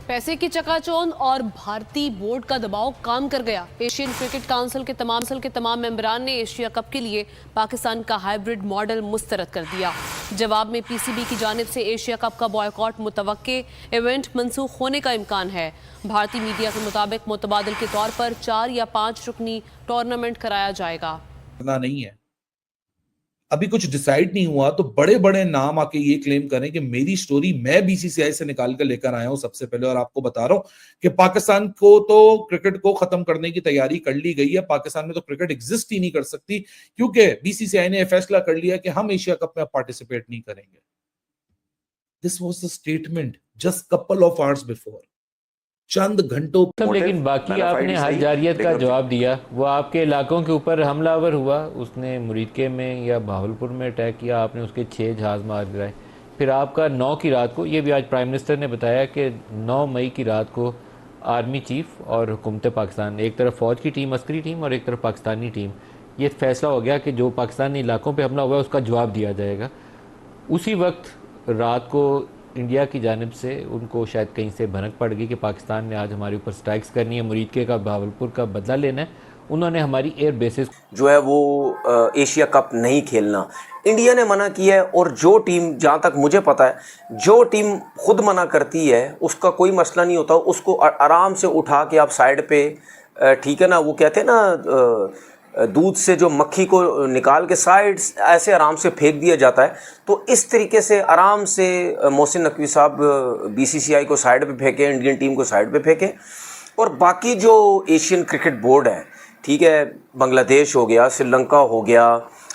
पैसे की चकाचौंध और भारतीय बोर्ड का दबाव काम कर गया। एशियन क्रिकेट काउंसिल के तमाम मेंबरान ने एशिया कप के लिए पाकिस्तान का हाइब्रिड मॉडल मुस्तरद कर दिया। जवाब में पीसीबी की जानिब से एशिया कप का बॉयकॉट मुतवक्के, इवेंट मंसूख होने का इम्कान है। भारतीय मीडिया के मुताबिक मुतबादिल के तौर पर 4 या 5 रुकनी टूर्नामेंट कराया जाएगा। नहीं है, अभी कुछ डिसाइड नहीं हुआ तो बड़े बड़े नाम आके ये क्लेम करें कि मेरी स्टोरी मैं बीसीसीआई से निकाल कर लेकर आया हूं सबसे पहले, और आपको बता रहा हूं कि पाकिस्तान को तो क्रिकेट को खत्म करने की तैयारी कर ली गई है। पाकिस्तान में तो क्रिकेट एग्जिस्ट ही नहीं कर सकती, क्योंकि बीसीसीआई ने फैसला कर लिया कि हम एशिया कप में पार्टिसिपेट नहीं करेंगे। This was the statement just couple of hours before, चंद घंटों। लेकिन बाकी आपने हल जारियत का जवाब दिया, वो आपके इलाकों के ऊपर हमलावर हुआ, उसने मुरीदके में या बहावलपुर में अटैक किया, आपने उसके 6 जहाज मार गिराए। फिर आपका 9 की रात को, ये भी आज प्राइम मिनिस्टर ने बताया कि 9 मई की रात को आर्मी चीफ और हुकूमत पाकिस्तान, एक तरफ फ़ौज की टीम, अस्करी टीम, और एक तरफ पाकिस्तानी टीम, ये फैसला हो गया कि जो पाकिस्तानी इलाकों पर हमला हुआ है उसका जवाब दिया जाएगा। उसी वक्त रात को इंडिया की जानिब से उनको शायद कहीं से भनक पड़ गई कि पाकिस्तान ने आज हमारे ऊपर स्ट्राइक्स करनी है, मुरीदके का, बहावलपुर का बदला लेना है। उन्होंने हमारी एयर बेसिस जो है वो एशिया कप नहीं खेलना इंडिया ने मना किया है। और जो टीम, जहाँ तक मुझे पता है, जो टीम खुद मना करती है उसका कोई मसला नहीं होता, उसको आराम से उठा के आप साइड पे, ठीक है ना, वो कहते हैं ना दूध से जो मक्खी को निकाल के साइड ऐसे आराम से फेंक दिया जाता है। तो इस तरीके से आराम से मोहसिन नकवी साहब बीसीसीआई को साइड पे फेंके, इंडियन टीम को साइड पे फेंके, और बाकी जो एशियन क्रिकेट बोर्ड है, ठीक है, बांग्लादेश हो गया, श्रीलंका हो गया,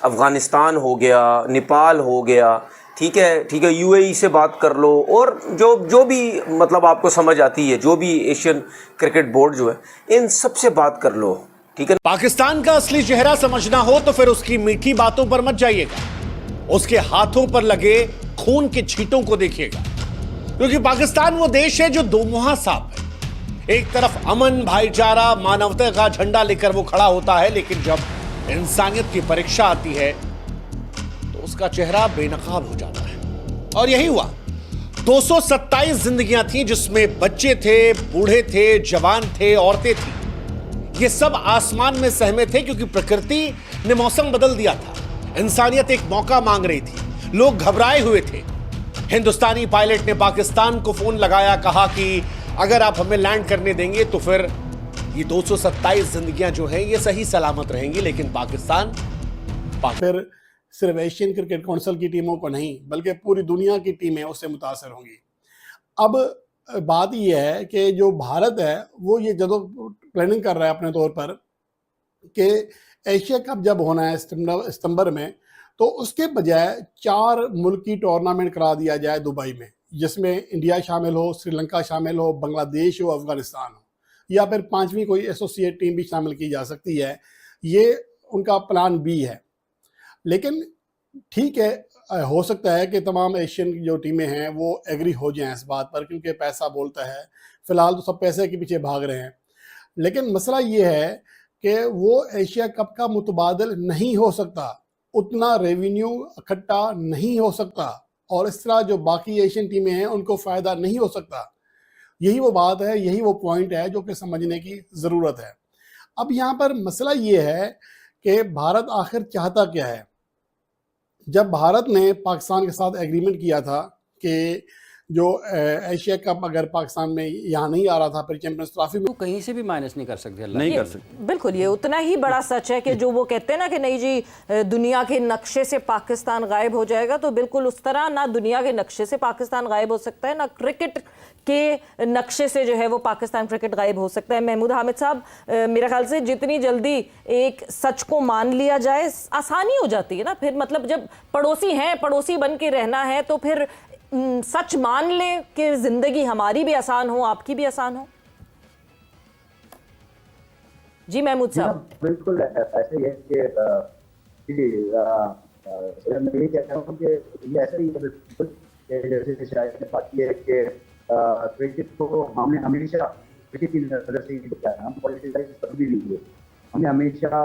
अफ़गानिस्तान हो गया, नेपाल हो गया, ठीक है, यूएई से बात कर लो, और जो भी मतलब आपको समझ आती है, जो भी एशियन क्रिकेट बोर्ड जो है, इन सब से बात कर लो, ठीक है। पाकिस्तान का असली चेहरा समझना हो तो फिर उसकी मीठी बातों पर मत जाइएगा, उसके हाथों पर लगे खून के छींटों को देखिएगा, क्योंकि पाकिस्तान वो देश है जो दोमुहा सांप है। एक तरफ अमन, भाईचारा, मानवता का झंडा लेकर वो खड़ा होता है, लेकिन जब इंसानियत की परीक्षा आती है तो उसका चेहरा बेनकाब हो जाता है। और यही हुआ। 227 जिंदगियां थी, जिसमें बच्चे थे, बूढ़े थे, जवान थे, औरतें थी। ये सब आसमान में सहमे थे, क्योंकि प्रकृति ने मौसम बदल दिया था। इंसानियत एक मौका मांग रही थी, लोग घबराए हुए थे। हिंदुस्तानी पायलट ने पाकिस्तान को फोन लगाया, कहा कि अगर आप हमें लैंड करने देंगे तो फिर ये 227 जिंदगियां जो हैं ये सही सलामत रहेंगी। लेकिन पाकिस्तान फिर सिर्फ एशियन क्रिकेट काउंसिल की टीमों को नहीं, बल्कि पूरी दुनिया की टीमें उससे मुतासर होंगी। अब बात यह है कि जो भारत है वो ये जदों प्लानिंग कर रहा है अपने तौर पर कि एशिया कप जब होना है सितंबर में, तो उसके बजाय 4 मुल्की टूर्नामेंट करा दिया जाए दुबई में, जिसमें इंडिया शामिल हो, श्रीलंका शामिल हो, बांग्लादेश हो, अफगानिस्तान हो, या फिर 5वीं कोई एसोसिएट टीम भी शामिल की जा सकती है। ये उनका प्लान बी है। लेकिन ठीक है, हो सकता है कि तमाम एशियन जो टीमें हैं वो एग्री हो जाएं इस बात पर, क्योंकि पैसा बोलता है। फिलहाल तो सब पैसे के पीछे भाग रहे हैं। लेकिन मसला ये है कि वो एशिया कप का मुतबादल नहीं हो सकता, उतना रेवेन्यू इकट्ठा नहीं हो सकता, और इस तरह जो बाकी एशियन टीमें हैं उनको फ़ायदा नहीं हो सकता। यही वो बात है, यही वो पॉइंट है जो कि समझने की ज़रूरत है। अब यहाँ पर मसला ये है कि भारत आखिर चाहता क्या है। जब भारत ने पाकिस्तान के साथ एग्रीमेंट किया था कि जो एशिया कप अगर पाकिस्तान में यहाँ नहीं आ रहा था, फिर चैंपियंस ट्रॉफी में, तो कहीं से भी माइनस नहीं कर सकते, नहीं कर सकते। बिल्कुल, ये उतना ही बड़ा सच है कि जो वो कहते हैं ना कि नहीं जी दुनिया के नक्शे से पाकिस्तान गायब हो जाएगा, तो बिल्कुल उस तरह ना दुनिया के नक्शे से पाकिस्तान गायब हो सकता है, ना क्रिकेट के नक्शे से जो है वो पाकिस्तान क्रिकेट गायब हो सकता है। महमूद हामिद साहब, मेरे ख्याल से जितनी जल्दी एक सच को मान लिया जाए आसानी हो जाती है ना। फिर मतलब जब पड़ोसी हैं, पड़ोसी बन के रहना है, तो फिर सच मान ले कि जिंदगी हमारी भी आसान हो, आपकी भी आसान हो। जी महमूद साहब। बिल्कुल ऐसे ही है कि मैं ये कहता हूँ कि ये ऐसा ही है बिल्कुल, जैसे शायद ने बात की है कि क्रिकेट को हमने हमेशा क्रिकेट की नजर से ही देखा है, हम पॉलिटिसाइज कभी नहीं हुए। हमने हमेशा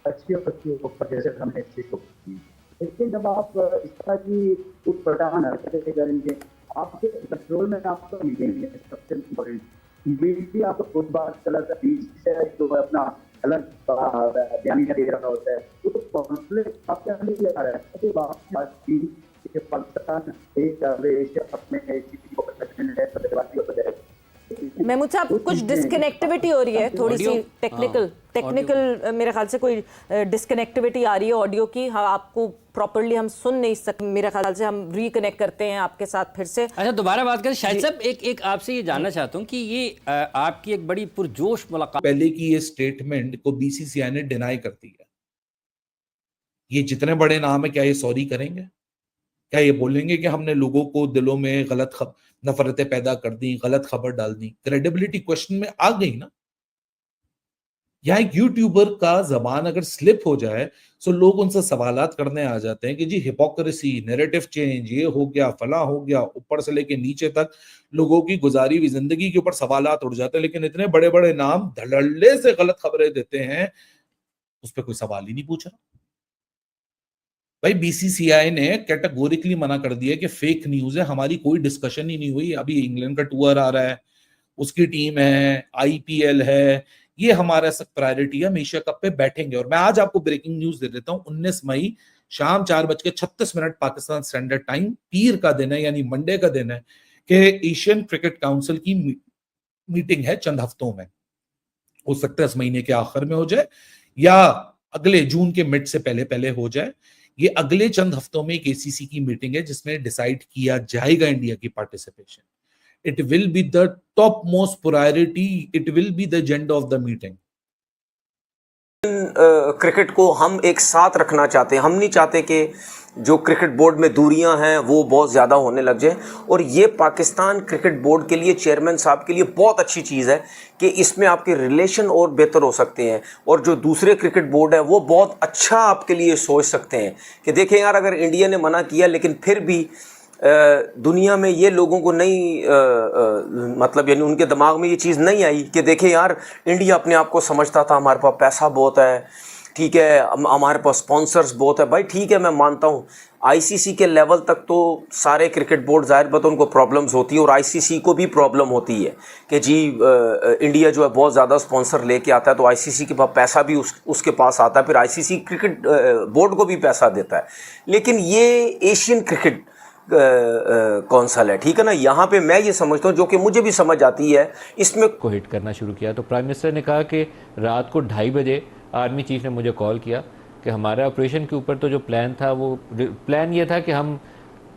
अच्छी और अच्छी ऊपर जैसे हमने अच्छी शो की। लेकिन जब आप इस तरह की उठपटांग हरकतें करेंगे, आपके कंट्रोल में आपको मिलेंगे। सबसे इम्पोर्टेंट इमीडिएटली आपको खुद बात गलत से जो अपना अलग बयान दे रहा होता है, वो तो कॉन्फ्लिक्ट आपके आगे ले आ रहा है। तो बात की कि पाकिस्तान एक एशिया अपने किसी को प्रोटेक्शन है, सत्यवादी होता है। महमूद साहब, कुछ डिस्कनेक्टिविटी हो रही है, थोड़ी सी टेक्निकल मेरे ख्याल से कोई डिस्कनेक्टिविटी आ रही है ऑडियो की। हाँ, आपको प्रॉपर्ली हम सुन नहीं सकते। मेरे ख्याल से हम रिकनेक्ट करते हैं आपके साथ फिर से। अच्छा, दोबारा बात करें शाहिद साहब। एक आपसे ये जानना चाहता हूँ कि ये आपकी एक बड़ी पुरजोश मुलाकात, पहले की ये स्टेटमेंट को बीसीसीआई ने डिनाई कर दिया। ये जितने बड़े नाम है, क्या ये सॉरी करेंगे? क्या ये बोलेंगे कि हमने लोगों को दिलों में नफरतें पैदा कर दी, गलत खबर डाल दी? क्रेडिबिलिटी क्वेश्चन में आ गई ना। यहाँ एक यूट्यूबर का जबान अगर स्लिप हो जाए तो लोग उनसे सवालात करने आ जाते हैं कि जी हिपोक्रेसी, नैरेटिव चेंज, ये हो गया, फला हो गया, ऊपर से लेके नीचे तक लोगों की गुजारी हुई जिंदगी के ऊपर सवालात उड़ जाते हैं। लेकिन इतने बड़े बड़े नाम धड़ल्ले से गलत खबरें देते हैं, उस पर कोई सवाल ही नहीं पूछ रहा। भाई बीसीसीआई ने कैटेगोरिकली मना कर दिया कि फेक न्यूज है, हमारी कोई डिस्कशन ही नहीं हुई। अभी इंग्लैंड का टूर आ रहा है, उसकी टीम है, आईपीएल है, ये हमारा सब प्रायोरिटी है, हम एशिया कप पे बैठेंगे। और मैं आज आपको ब्रेकिंग न्यूज दे देता हूं, 19 मई शाम 4:36 पाकिस्तान स्टैंडर्ड टाइम, पीर का दिन है, यानी मंडे का दिन है, कि एशियन क्रिकेट काउंसिल की मीटिंग है चंद हफ्तों में। हो सकता है इस महीने के आखिर में हो जाए या अगले जून के मिड से पहले हो जाए। ये अगले चंद हफ्तों में एक एसीसी की मीटिंग है जिसमें डिसाइड किया जाएगा इंडिया की participation. It will be the topmost priority. It will be the agenda of the meeting. Cricket को हम एक साथ रखना चाहते हैं। हम नहीं चाहते कि जो क्रिकेट बोर्ड में दूरियां हैं वो बहुत ज़्यादा होने लग जाए। और ये पाकिस्तान क्रिकेट बोर्ड के लिए, चेयरमैन साहब के लिए बहुत अच्छी चीज़ है कि इसमें आपके रिलेशन और बेहतर हो सकते हैं। और जो दूसरे क्रिकेट बोर्ड है वो बहुत अच्छा आपके लिए सोच सकते हैं कि देखें यार, अगर इंडिया ने मना किया लेकिन फिर भी दुनिया में ये लोगों को नहीं मतलब यानी उनके दिमाग में ये चीज़ नहीं आई कि देखें यार, इंडिया अपने आप को समझता था हमारे पास पैसा बहुत है, ठीक है, हमारे पास स्पॉन्सर्स बहुत है। भाई ठीक है, मैं मानता हूँ आईसीसी के लेवल तक तो सारे क्रिकेट बोर्ड जाहिर बात उनको प्रॉब्लम्स होती है और आईसीसी को भी प्रॉब्लम होती है कि जी इंडिया जो है बहुत ज़्यादा स्पॉन्सर लेके आता है, तो आईसीसी के पास पैसा भी उसके पास आता है, फिर आईसीसी क्रिकेट बोर्ड को भी पैसा देता है। लेकिन ये एशियन क्रिकेट कौंसिल है, ठीक है ना, यहाँ पे मैं ये समझता हूँ, जो कि मुझे भी समझ आती है, इसमें को हिट करना शुरू किया। तो प्राइम मिनिस्टर ने कहा कि रात को 2:30 बजे आर्मी चीफ ने मुझे कॉल किया कि हमारे ऑपरेशन के ऊपर तो जो प्लान था, वो प्लान ये था कि हम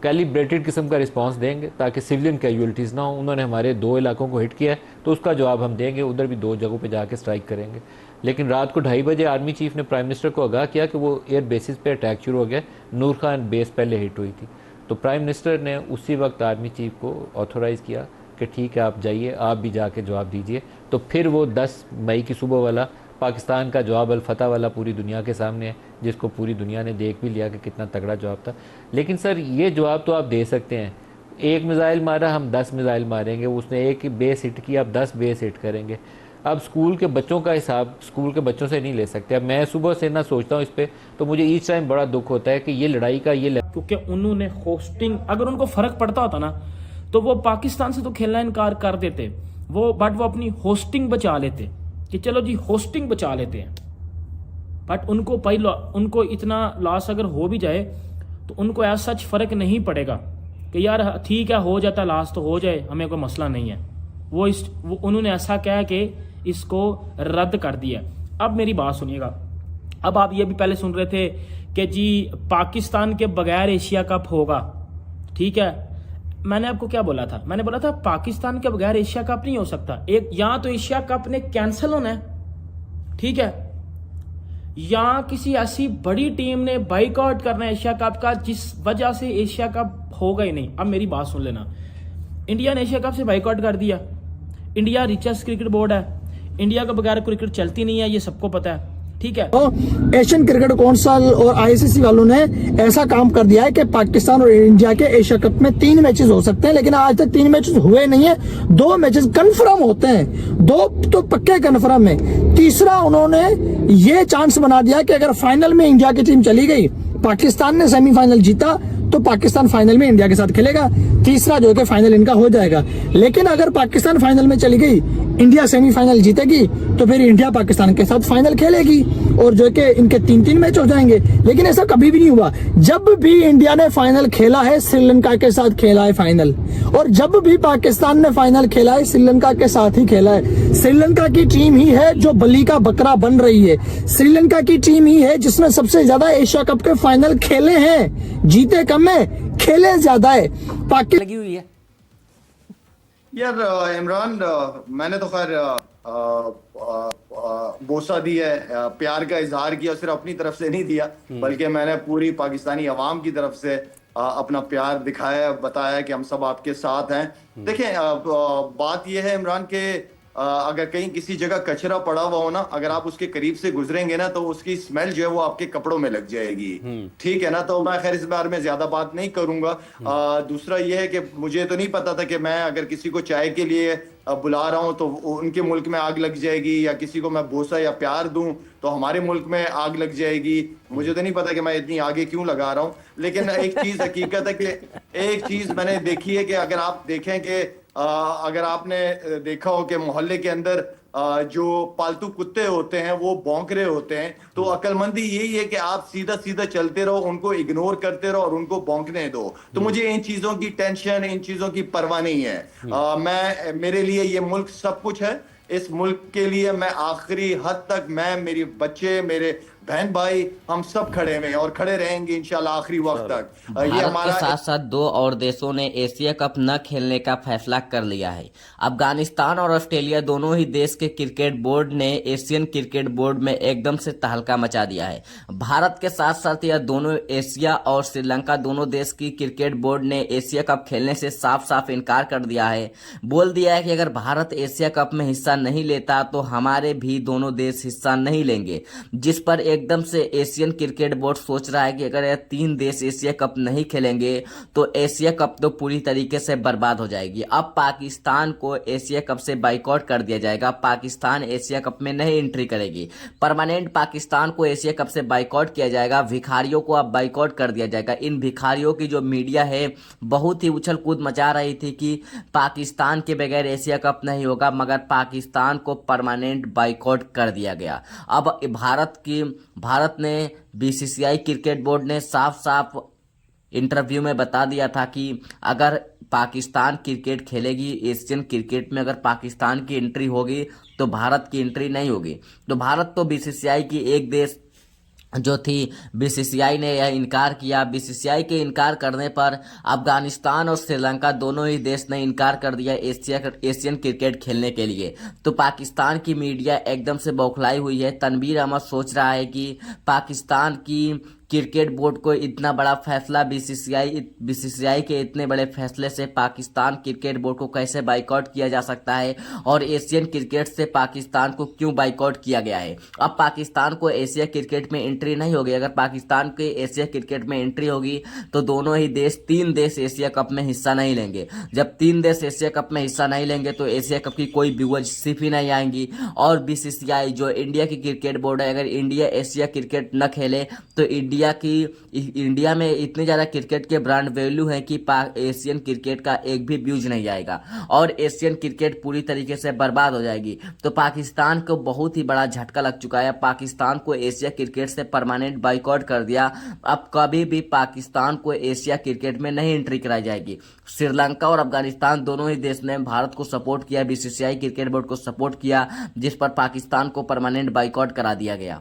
कैलिब्रेटेड किस्म का रिस्पांस देंगे ताकि सिविलियन कैजुअलिटीज़ ना हो। उन्होंने हमारे 2 इलाकों को हिट किया है तो उसका जवाब हम देंगे, उधर भी 2 जगहों पे जाके स्ट्राइक करेंगे। लेकिन रात को 2:30 बजे आर्मी चीफ ने प्राइम मिनिस्टर को आगाह किया कि वो एयर बेसिस पे अटैक शुरू हो गया। नूर खान बेस पहले हिट हुई थी। तो प्राइम मिनिस्टर ने उसी वक्त आर्मी चीफ को ऑथोराइज़ किया कि ठीक है, आप जाइए, आप भी जाके जवाब दीजिए। तो फिर वो 10 मई की सुबह वाला पाकिस्तान का जवाब अल-फतह वाला पूरी दुनिया के सामने है, जिसको पूरी दुनिया ने देख भी लिया कि कितना तगड़ा जवाब था। लेकिन सर, ये जवाब तो आप दे सकते हैं, 1 मिसाइल मारा, हम 10 मिसाइल मारेंगे। उसने 1 बेस हिट किया, आप 10 बेस हिट करेंगे। अब स्कूल के बच्चों का हिसाब स्कूल के बच्चों से नहीं ले सकते। अब मैं सुबह से ना सोचता हूँ इस पर, तो मुझे ईच टाइम बड़ा दुख होता है कि ये लड़ाई का ये क्योंकि उन्होंने होस्टिंग, अगर उनको फर्क पड़ता होता ना तो वो पाकिस्तान से तो खेलना इनकार कर देते वो, बट वो अपनी होस्टिंग बचा लेते कि चलो जी होस्टिंग बचा लेते हैं। बट उनको इतना लॉस अगर हो भी जाए तो उनको ऐसा सच फर्क नहीं पड़ेगा कि यार ठीक है, हो जाता लॉस तो हो जाए, हमें कोई मसला नहीं है। वो उन्होंने ऐसा कहा कि इसको रद्द कर दिया। अब मेरी बात सुनिएगा, अब आप ये भी पहले सुन रहे थे कि जी पाकिस्तान के बगैर एशिया कप होगा, ठीक है। मैंने आपको क्या बोला था? मैंने बोला था पाकिस्तान के बगैर एशिया कप नहीं हो सकता। एक यहाँ तो एशिया कप ने कैंसिल होना है, ठीक है, यहाँ किसी ऐसी बड़ी टीम ने बाइकआउट करना है एशिया कप का जिस वजह से एशिया कप होगा ही नहीं। अब मेरी बात सुन लेना, इंडिया ने एशिया कप से बाइकआउट कर दिया। इंडिया रिचेस्ट क्रिकेट बोर्ड है, इंडिया के बगैर क्रिकेट चलती नहीं है, ये सबको पता है, ठीक है। तो एशियन क्रिकेट काउंसिल और आईसीसी वालों ने ऐसा काम कर दिया है कि पाकिस्तान और इंडिया के एशिया कप में 3 मैचेस हो सकते हैं, लेकिन आज तक 3 मैचेस हुए नहीं है। 2 मैचेस कंफर्म होते हैं, 2 तो पक्के कंफर्म है। तीसरा उन्होंने ये चांस बना दिया कि अगर फाइनल में इंडिया की टीम चली गई, पाकिस्तान ने सेमीफाइनल जीता, तो तो पाकिस्तान फाइनल में इंडिया के साथ खेलेगा, तीसरा जो है कि फाइनल इनका हो जाएगा। लेकिन अगर पाकिस्तान फाइनल में चली गई, इंडिया सेमीफाइनल जीतेगी, तो फिर इंडिया पाकिस्तान के साथ फाइनल खेलेगी और जो है कि इनके 3-3 मैच हो जाएंगे। लेकिन ऐसा कभी भी नहीं हुआ। जब भी इंडिया ने फाइनल खेला है श्रीलंका के साथ खेला है फाइनल, और जब भी पाकिस्तान ने फाइनल खेला है श्रीलंका के साथ ही खेला है। श्रीलंका की टीम ही है जो बलि का बकरा बन रही है। श्रीलंका की टीम ही है जिसने सबसे ज्यादा एशिया कप के फाइनल खेले हैं, जीते कम है, खेले ज्यादा है। पाकिस्तान लगी हुई है। यार इमरान, मैंने तो खैर बोसा दी है, प्यार का इजहार किया, सिर्फ अपनी तरफ से नहीं दिया बल्कि मैंने पूरी पाकिस्तानी अवाम की तरफ से अपना प्यार दिखाया, बताया कि हम सब आपके साथ हैं। देखें, बात यह है इमरान के अगर कहीं किसी जगह कचरा पड़ा हुआ हो ना, अगर आप उसके करीब से गुजरेंगे ना तो उसकी स्मेल जो है वो आपके कपड़ों में लग जाएगी। ठीक है ना, तो मैं खैर इस बारे में ज्यादा बात नहीं करूंगा। दूसरा ये है कि मुझे तो नहीं पता था कि मैं अगर किसी को चाय के लिए बुला रहा हूं तो उनके मुल्क में आग लग जाएगी, या किसी को मैं बोसा या प्यार दूं तो हमारे मुल्क में आग लग जाएगी। मुझे तो नहीं पता कि मैं इतनी आगे क्यों लगा रहा हूं। लेकिन एक चीज हकीकत है कि एक चीज मैंने देखी है कि अगर आप देखें कि अगर आपने देखा हो कि मोहल्ले के अंदर जो पालतू कुत्ते होते हैं वो भौंक रहे होते हैं, तो अक्लमंदी यही है कि आप सीधा सीधा चलते रहो, उनको इग्नोर करते रहो और उनको भौंकने दो। तो मुझे इन चीजों की टेंशन, इन चीजों की परवाह नहीं है। मेरे लिए ये मुल्क सब कुछ है। इस मुल्क के लिए मैं आखिरी हद तक, मैं, मेरे बच्चे, मेरे बहन भाई, हम सब खड़े हैं और खड़े रहेंगे इंशाल्लाह आखिरी वक्त तक। ये हमारा के साथ साथ दो और देशों ने एशिया कप न खेलने का फैसला कर लिया है। अफगानिस्तान और ऑस्ट्रेलिया दोनों ही देश के क्रिकेट बोर्ड ने एशियन क्रिकेट बोर्ड में एकदम से तहलका मचा दिया है। भारत के साथ साथ यह दोनों एशिया और श्रीलंका दोनों देश की क्रिकेट बोर्ड ने एशिया कप खेलने से साफ साफ इनकार कर दिया है। बोल दिया है कि अगर भारत एशिया कप में हिस्सा नहीं लेता तो हमारे भी दोनों देश हिस्सा नहीं लेंगे, जिस पर एकदम से एशियन क्रिकेट बोर्ड सोच रहा है कि अगर यह 3 देश एशिया कप नहीं खेलेंगे तो एशिया कप तो पूरी तरीके से बर्बाद हो जाएगी। अब पाकिस्तान को एशिया कप से बाइकआउट कर दिया जाएगा। पाकिस्तान एशिया कप में नहीं एंट्री करेगी। परमानेंट पाकिस्तान को एशिया कप से बाइकआउट किया जाएगा। भिखारियों को अब बाइकआउट कर दिया जाएगा। इन भिखारियों की जो मीडिया है बहुत ही उछल कूद मचा रही थी कि पाकिस्तान के बगैर एशिया कप नहीं होगा, मगर पाकिस्तान को परमानेंट बाइकआउट कर दिया गया। अब भारत ने बीसीसीआई क्रिकेट बोर्ड ने साफ साफ इंटरव्यू में बता दिया था कि अगर पाकिस्तान क्रिकेट खेलेगी एशियन क्रिकेट में, अगर पाकिस्तान की एंट्री होगी तो भारत की एंट्री नहीं होगी। तो भारत तो बीसीसीआई की एक देश जो थी, बीसीसीआई ने यह इनकार किया। बीसीसीआई के इनकार करने पर अफगानिस्तान और श्रीलंका दोनों ही देश ने इनकार कर दिया एशियन क्रिकेट खेलने के लिए। तो पाकिस्तान की मीडिया एकदम से बौखलाई हुई है। तनवीर अहमद सोच रहा है कि पाकिस्तान की क्रिकेट बोर्ड को इतना बड़ा फैसला, बीसीसीआई के इतने बड़े फैसले से पाकिस्तान क्रिकेट बोर्ड को कैसे बाइकआउट किया जा सकता है और एशियन क्रिकेट से पाकिस्तान को क्यों बाइकआउट किया गया है। अब पाकिस्तान को एशिया क्रिकेट में एंट्री नहीं होगी। अगर पाकिस्तान के एशिया क्रिकेट में एंट्री होगी तो दोनों ही देश 3 देश एशिया कप में हिस्सा नहीं लेंगे। जब 3 देश एशिया कप में हिस्सा नहीं लेंगे तो एशिया कप की कोई व्यूअरशिप ही नहीं आएंगी। और बीसीसीआई जो इंडिया की क्रिकेट बोर्ड है, अगर इंडिया एशिया क्रिकेट न खेले तो इंडिया में इतने ज़्यादा क्रिकेट के ब्रांड वैल्यू है कि एशियन क्रिकेट का एक भी व्यूज नहीं जाएगा और एशियन क्रिकेट पूरी तरीके से बर्बाद हो जाएगी। तो पाकिस्तान को बहुत ही बड़ा झटका लग चुका है। पाकिस्तान को एशिया क्रिकेट से परमानेंट बाइकआउट कर दिया। अब कभी भी पाकिस्तान को एशिया क्रिकेट में नहीं एंट्री कराई जाएगी। श्रीलंका और अफगानिस्तान दोनों ही देश ने भारत को सपोर्ट किया, बीसीसीआई क्रिकेट बोर्ड को सपोर्ट किया, जिस पर पाकिस्तान को परमानेंट बाइकआउट करा दिया गया।